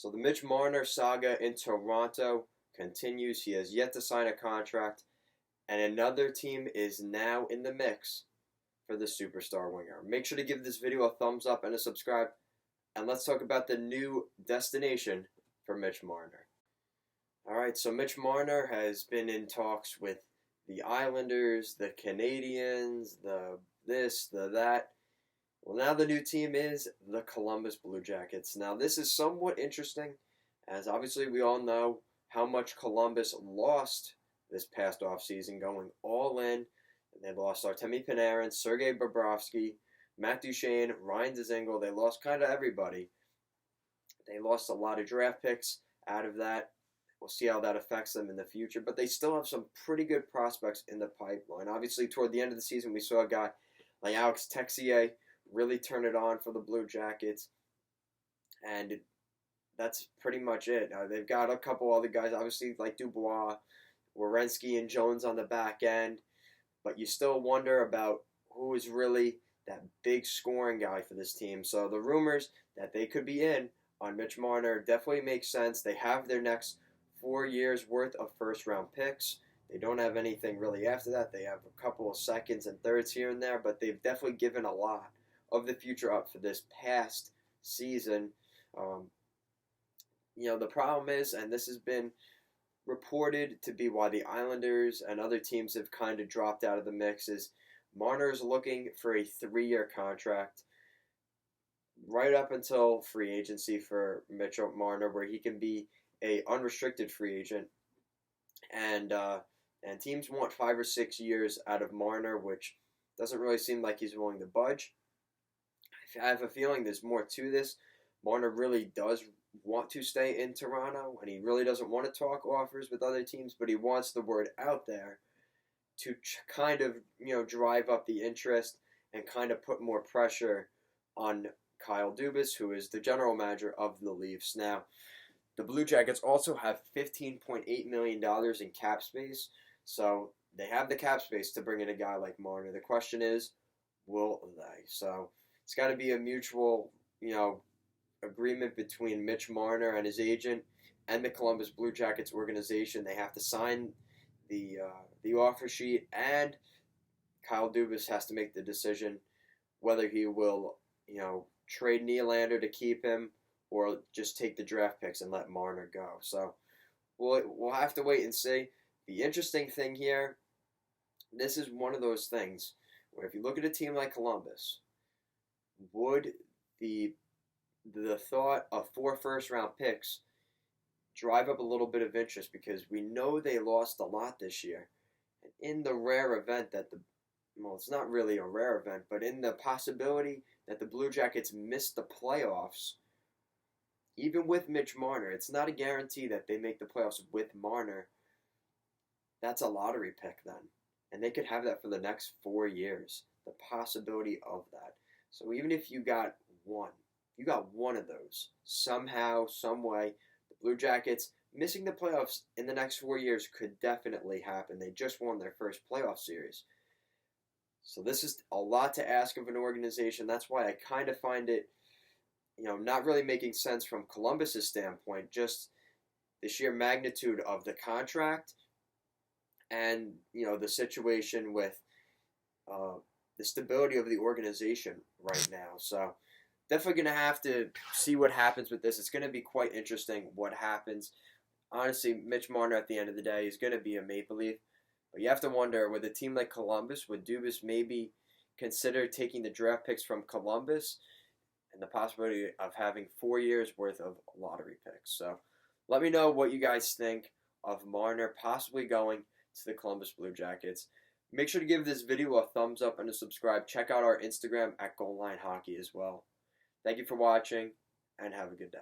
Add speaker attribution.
Speaker 1: So the Mitch Marner saga in Toronto continues. He has yet to sign a contract, and another team is now in the mix for the superstar winger. Make sure to give this video a thumbs up and a subscribe, and let's talk about the new destination for Mitch Marner. Alright, so Mitch Marner has been in talks with the Islanders, the Canadiens, the this, the that. Well, now the new team is the Columbus Blue Jackets. Now, this is somewhat interesting, as obviously we all know how much Columbus lost this past offseason, going all in. And they lost Artemi Panarin, Sergei Bobrovsky, Matt Duchene, Ryan Dzingel. They lost kind of everybody. They lost a lot of draft picks out of that. We'll see how that affects them in the future. But they still have some pretty good prospects in the pipeline. Obviously, toward the end of the season, we saw a guy like Alex Texier really turn it on for the Blue Jackets. And that's pretty much it. They've got a couple other guys, obviously, like Dubois, Werenski, and Jones on the back end. But you still wonder about who is really that big scoring guy for this team. So the rumors that they could be in on Mitch Marner definitely make sense. They have their next 4 years worth of first-round picks. They don't have anything really after that. They have a couple of seconds and thirds here and there, but they've definitely given a lot of the future up for this past season. The problem is, and this has been reported to be why the Islanders and other teams have kind of dropped out of the mix, is Marner is looking for a 3-year contract right up until free agency for Mitch Marner, where he can be a unrestricted free agent. And teams want 5 or 6 years out of Marner, which doesn't really seem like he's willing to budge. I have a feeling there's more to this. Marner really does want to stay in Toronto, and he really doesn't want to talk offers with other teams, but he wants the word out there to kind of, drive up the interest and kind of put more pressure on Kyle Dubas, who is the general manager of the Leafs. Now, the Blue Jackets also have $15.8 million in cap space, so they have the cap space to bring in a guy like Marner. The question is, will they? So it's got to be a mutual, agreement between Mitch Marner and his agent and the Columbus Blue Jackets organization. They have to sign the offer sheet, and Kyle Dubas has to make the decision whether he will, trade Nylander to keep him or just take the draft picks and let Marner go. So we'll have to wait and see. The interesting thing here, this is one of those things where if you look at a team like Columbus, would the thought of 4 first-round picks drive up a little bit of interest, because we know they lost a lot this year. And in the rare event that it's not really a rare event, but in the possibility that the Blue Jackets miss the playoffs, even with Mitch Marner, it's not a guarantee that they make the playoffs with Marner. That's a lottery pick then. And they could have that for the next 4 years, the possibility of that. So even if you got one of those, somehow, some way, the Blue Jackets missing the playoffs in the next 4 years could definitely happen. They just won their first playoff series. So this is a lot to ask of an organization. That's why I kind of find it, not really making sense from Columbus's standpoint, just the sheer magnitude of the contract and, the situation with the stability of the organization right now. So definitely going to have to see what happens with this. It's going to be quite interesting what happens. Honestly, Mitch Marner at the end of the day is going to be a Maple Leaf. But you have to wonder, with a team like Columbus, would Dubas maybe consider taking the draft picks from Columbus and the possibility of having 4 years worth of lottery picks? So let me know what you guys think of Marner possibly going to the Columbus Blue Jackets. Make sure to give this video a thumbs up and a subscribe. Check out our Instagram at Goal Line Hockey as well. Thank you for watching, and have a good day.